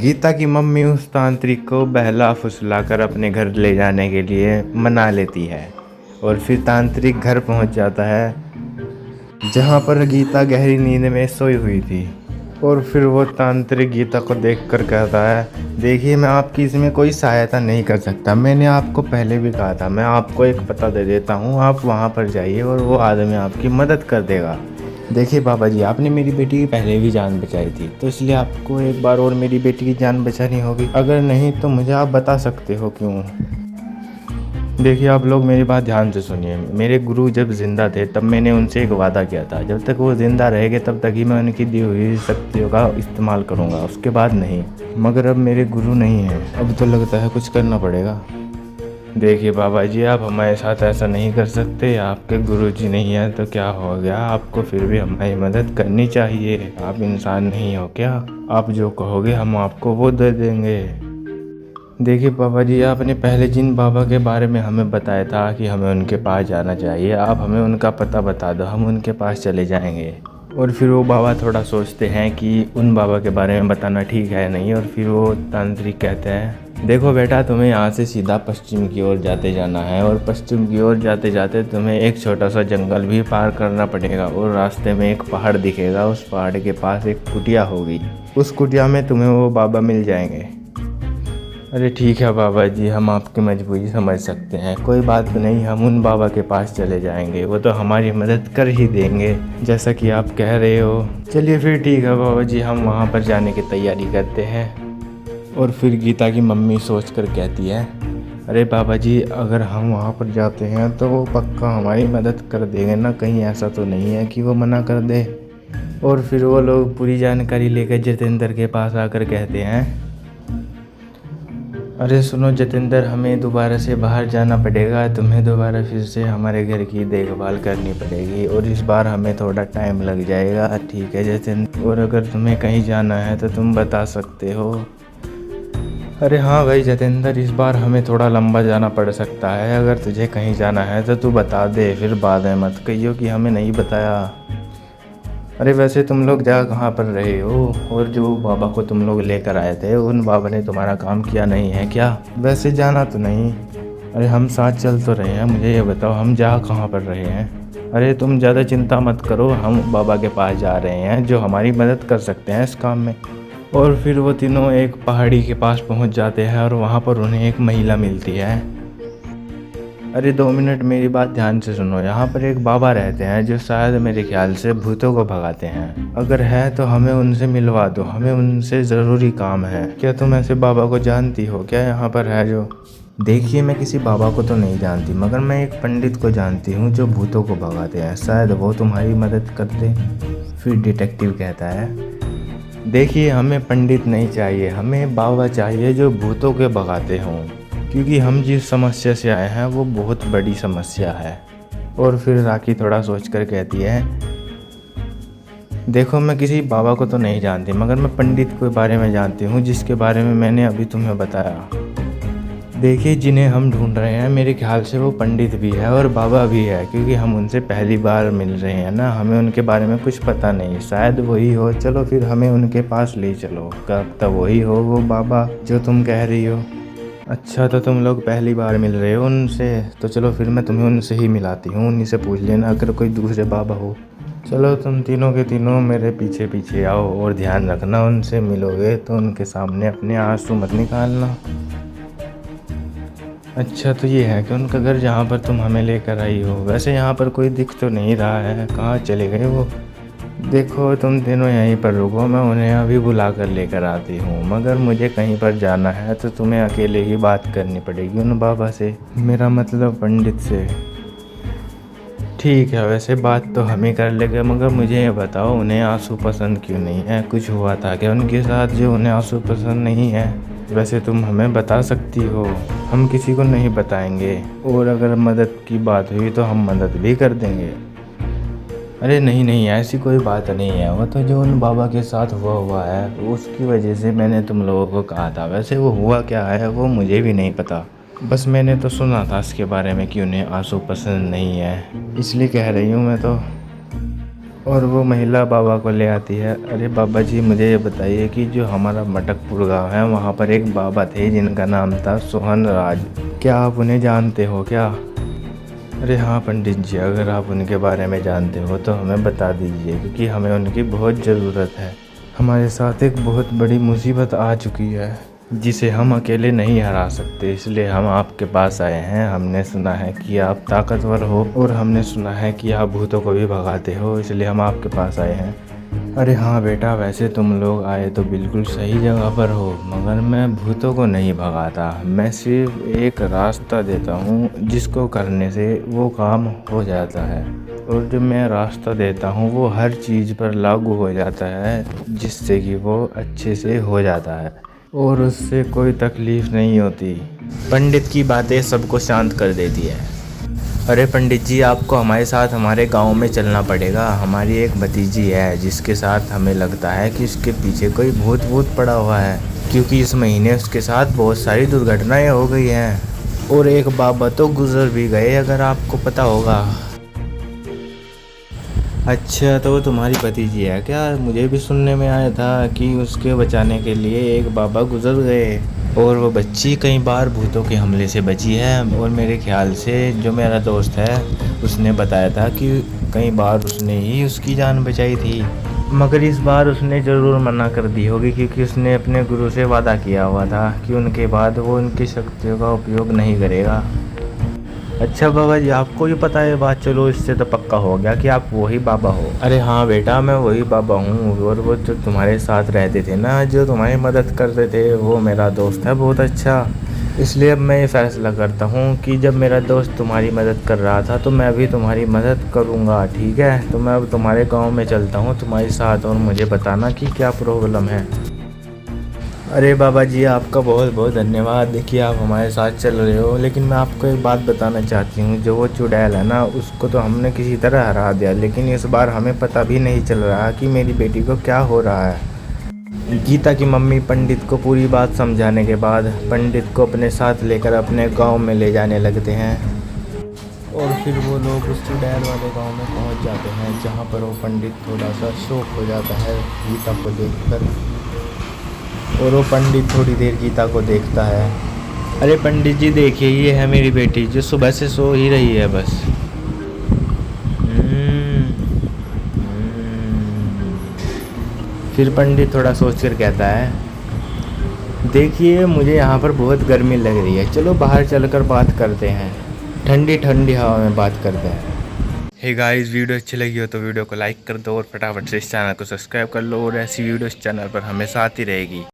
गीता की मम्मी उस तांत्रिक को बहला फुसला कर अपने घर ले जाने के लिए मना लेती है और फिर तांत्रिक घर पहुंच जाता है जहां पर गीता गहरी नींद में सोई हुई थी। और फिर वो तांत्रिक गीता को देखकर कहता है, देखिए मैं आपकी इसमें कोई सहायता नहीं कर सकता। मैंने आपको पहले भी कहा था, मैं आपको एक पता दे देता हूँ, आप वहाँ पर जाइए और वो आदमी आपकी मदद कर देगा। देखिए बाबा जी, आपने मेरी बेटी की पहले भी जान बचाई थी, तो इसलिए आपको एक बार और मेरी बेटी की जान बचानी होगी। अगर नहीं तो मुझे आप बता सकते हो क्यों। देखिए आप लोग मेरी बात ध्यान से सुनिए। मेरे गुरु जब जिंदा थे तब मैंने उनसे एक वादा किया था, जब तक वो जिंदा रहेंगे तब तक ही मैं उनकी दी हुई शक्तियों का इस्तेमाल करूँगा, उसके बाद नहीं। मगर अब मेरे गुरु नहीं हैं, अब तो लगता है कुछ करना पड़ेगा। देखिए बाबा जी, आप हमारे साथ ऐसा नहीं कर सकते। आपके गुरुजी नहीं हैं तो क्या हो गया, आपको फिर भी हमारी मदद करनी चाहिए। आप इंसान नहीं हो क्या? आप जो कहोगे हम आपको वो दे देंगे। देखिए बाबा जी, आपने पहले जिन बाबा के बारे में हमें बताया था कि हमें उनके पास जाना चाहिए, आप हमें उनका पता बता दो, हम उनके पास चले जाएंगे। और फिर वो बाबा थोड़ा सोचते हैं कि उन बाबा के बारे में बताना ठीक है नहीं, और फिर वो तांत्रिक कहते हैं, देखो बेटा, तुम्हें यहाँ से सीधा पश्चिम की ओर जाते जाना है और पश्चिम की ओर जाते जाते तुम्हें एक छोटा सा जंगल भी पार करना पड़ेगा और रास्ते में एक पहाड़ दिखेगा। उस पहाड़ के पास एक कुटिया होगी, उस कुटिया में तुम्हें वो बाबा मिल जाएंगे। अरे ठीक है बाबा जी, हम आपकी मजबूरी समझ सकते हैं, कोई बात नहीं, हम उन बाबा के पास चले जाएंगे, वो तो हमारी मदद कर ही देंगे जैसा कि आप कह रहे हो। चलिए फिर ठीक है बाबा जी, हम वहाँ पर जाने की तैयारी करते हैं। और फिर गीता की मम्मी सोच कर कहती है, अरे बाबा जी, अगर हम वहाँ पर जाते हैं तो वो पक्का हमारी मदद कर देंगे ना, कहीं ऐसा तो नहीं है कि वो मना कर दे। और फिर वो लोग पूरी जानकारी लेकर जतेंद्र के पास आकर कहते हैं, अरे सुनो जतेंद्र, हमें दोबारा से बाहर जाना पड़ेगा, तुम्हें दोबारा फिर से हमारे घर की देखभाल करनी पड़ेगी और इस बार हमें थोड़ा टाइम लग जाएगा। ठीक है जतेंद्र, और अगर तुम्हें कहीं जाना है तो तुम बता सकते हो। अरे हाँ भाई जतेंद्र, इस बार हमें थोड़ा लंबा जाना पड़ सकता है, अगर तुझे कहीं जाना है तो तू बता दे, फिर बाद में मत कहियो कि हमें नहीं बताया। अरे वैसे तुम लोग जा कहाँ पर रहे हो, और जो बाबा को तुम लोग लेकर आए थे उन बाबा ने तुम्हारा काम किया नहीं है क्या? वैसे जाना तो नहीं। अरे हम साथ चल तो रहे हैं, मुझे ये बताओ हम जा कहाँ पर रहे हैं? अरे तुम ज़्यादा चिंता मत करो, हम बाबा के पास जा रहे हैं जो हमारी मदद कर सकते हैं इस काम में। और फिर वो तीनों एक पहाड़ी के पास पहुंच जाते हैं और वहां पर उन्हें एक महिला मिलती है। अरे 2 मिनट मेरी बात ध्यान से सुनो। यहाँ पर एक बाबा रहते हैं जो शायद मेरे ख्याल से भूतों को भगाते हैं, अगर है तो हमें उनसे मिलवा दो, हमें उनसे ज़रूरी काम है। क्या तुम ऐसे बाबा को जानती हो क्या यहाँ पर है जो? देखिए मैं किसी बाबा को तो नहीं जानती, मगर मैं एक पंडित को जानती हूँ जो भूतों को भगाते हैं, शायद वो तुम्हारी मदद कर दे। फिर डिटेक्टिव कहता है, देखिए हमें पंडित नहीं चाहिए, हमें बाबा चाहिए जो भूतों के भगाते हों, क्योंकि हम जिस समस्या से आए हैं वो बहुत बड़ी समस्या है। और फिर राखी थोड़ा सोचकर कहती है, देखो मैं किसी बाबा को तो नहीं जानती, मगर मैं पंडित के बारे में जानती हूँ जिसके बारे में मैंने अभी तुम्हें बताया। देखिए जिन्हें हम ढूंढ रहे हैं मेरे ख्याल से वो पंडित भी है और बाबा भी है, क्योंकि हम उनसे पहली बार मिल रहे हैं ना, हमें उनके बारे में कुछ पता नहीं, शायद वही हो। चलो फिर हमें उनके पास ले चलो, कब तक वही हो वो बाबा जो तुम कह रही हो। अच्छा तो तुम लोग पहली बार मिल रहे हो उनसे, तो चलो फिर मैं तुम्हें उनसे ही मिलाती हूँ, उन्हीं से पूछ लेना अगर कोई दूसरे बाबा हो। चलो तुम तीनों के तीनों मेरे पीछे पीछे आओ, और ध्यान रखना उनसे मिलोगे तो उनके सामने अपने आंसू मत निकालना। अच्छा तो ये है कि उनका घर जहाँ पर तुम हमें लेकर आई हो, वैसे यहाँ पर कोई दिख तो नहीं रहा है, कहाँ चले गए वो? देखो तुम तीनों यहीं पर रुको, मैं उन्हें अभी बुला कर लेकर आती हूँ, मगर मुझे कहीं पर जाना है तो तुम्हें अकेले ही बात करनी पड़ेगी उन बाबा से, मेरा मतलब पंडित से। ठीक है, वैसे बात तो हम ही कर लेंगे, मगर मुझे ये बताओ उन्हें आंसू पसंद क्यों नहीं है? कुछ हुआ था क्या उनके साथ जो उन्हें आंसू पसंद नहीं है? वैसे तुम हमें बता सकती हो, हम किसी को नहीं बताएंगे, और अगर मदद की बात हुई तो हम मदद भी कर देंगे। अरे नहीं नहीं, ऐसी कोई बात नहीं है, वो तो जो उन बाबा के साथ हुआ है उसकी वजह से मैंने तुम लोगों को कहा था। वैसे वो हुआ क्या है वो मुझे भी नहीं पता, बस मैंने तो सुना था इसके बारे में कि उन्हें आंसू पसंद नहीं है, इसलिए कह रही हूँ मैं तो। और वो महिला बाबा को ले आती है। अरे बाबा जी, मुझे ये बताइए कि जो हमारा मटकपुर गांव है वहाँ पर एक बाबा थे जिनका नाम था सोहन राज। क्या आप उन्हें जानते हो क्या? अरे हाँ पंडित जी, अगर आप उनके बारे में जानते हो तो हमें बता दीजिए, क्योंकि हमें उनकी बहुत ज़रूरत है। हमारे साथ एक बहुत बड़ी मुसीबत आ चुकी है जिसे हम अकेले नहीं हरा सकते, इसलिए हम आपके पास आए हैं। हमने सुना है कि आप ताकतवर हो और हमने सुना है कि आप भूतों को भी भगाते हो, इसलिए हम आपके पास आए हैं। अरे हाँ बेटा, वैसे तुम लोग आए तो बिल्कुल सही जगह पर हो, मगर मैं भूतों को नहीं भगाता। मैं सिर्फ एक रास्ता देता हूँ जिसको करने से वो काम हो जाता है, और जो मैं रास्ता देता हूँ वो हर चीज़ पर लागू हो जाता है, जिससे कि वो अच्छे से हो जाता है और उससे कोई तकलीफ़ नहीं होती। पंडित की बातें सबको शांत कर देती है। अरे पंडित जी, आपको हमारे साथ हमारे गांव में चलना पड़ेगा। हमारी एक भतीजी है जिसके साथ हमें लगता है कि उसके पीछे कोई भूत भूत पड़ा हुआ है, क्योंकि इस महीने उसके साथ बहुत सारी दुर्घटनाएं हो गई हैं और एक बाबा तो गुजर भी गए, अगर आपको पता होगा। अच्छा, तो वो तुम्हारी भतीजी है क्या? मुझे भी सुनने में आया था कि उसके बचाने के लिए एक बाबा गुजर गए और वो बच्ची कई बार भूतों के हमले से बची है। और मेरे ख्याल से जो मेरा दोस्त है उसने बताया था कि कई बार उसने ही उसकी जान बचाई थी, मगर इस बार उसने ज़रूर मना कर दी होगी, क्योंकि उसने अपने गुरु से वादा किया हुआ था कि उनके बाद वो उनकी शक्तियों का उपयोग नहीं करेगा। अच्छा बाबा जी, आपको भी पता है बात? चलो, इससे तो पक्का हो गया कि आप वही बाबा हो। अरे हाँ बेटा, मैं वही बाबा हूँ। और वो जो तुम्हारे साथ रहते थे ना, जो तुम्हारी मदद करते थे, वो मेरा दोस्त है बहुत अच्छा। इसलिए अब मैं ये फ़ैसला करता हूँ कि जब मेरा दोस्त तुम्हारी मदद कर रहा था तो मैं भी तुम्हारी मदद करूँगा, ठीक है? तो मैं अब तुम्हारे गाँव में चलता हूँ तुम्हारे साथ, और मुझे बताना कि क्या प्रॉब्लम है। अरे बाबा जी, आपका बहुत बहुत धन्यवाद। देखिए, आप हमारे साथ चल रहे हो, लेकिन मैं आपको एक बात बताना चाहती हूँ। जो वो चुड़ैल है ना, उसको तो हमने किसी तरह हरा दिया, लेकिन इस बार हमें पता भी नहीं चल रहा कि मेरी बेटी को क्या हो रहा है। गीता की मम्मी पंडित को पूरी बात समझाने के बाद पंडित को अपने साथ लेकर अपने गांव में ले जाने लगते हैं, और फिर वो लोग उस चुड़ैल वाले गांव में पहुंच जाते हैं, जहां पर वो पंडित थोड़ा सा शौक हो जाता है गीता को देखकर, और वो पंडित थोड़ी देर गीता को देखता है। अरे पंडित जी, देखिए, ये है मेरी बेटी जो सुबह से सो ही रही है बस। हम्म, फिर पंडित थोड़ा सोच कर कहता है, देखिए, मुझे यहाँ पर बहुत गर्मी लग रही है, चलो बाहर चलकर बात करते हैं, ठंडी ठंडी हवा में बात करते हैं। हे गाइस, वीडियो अच्छी लगी हो तो वीडियो को लाइक कर दो और फटाफट से इस चैनल को सब्सक्राइब कर लो, और ऐसी वीडियो इस चैनल पर हमेशा आती रहेगी।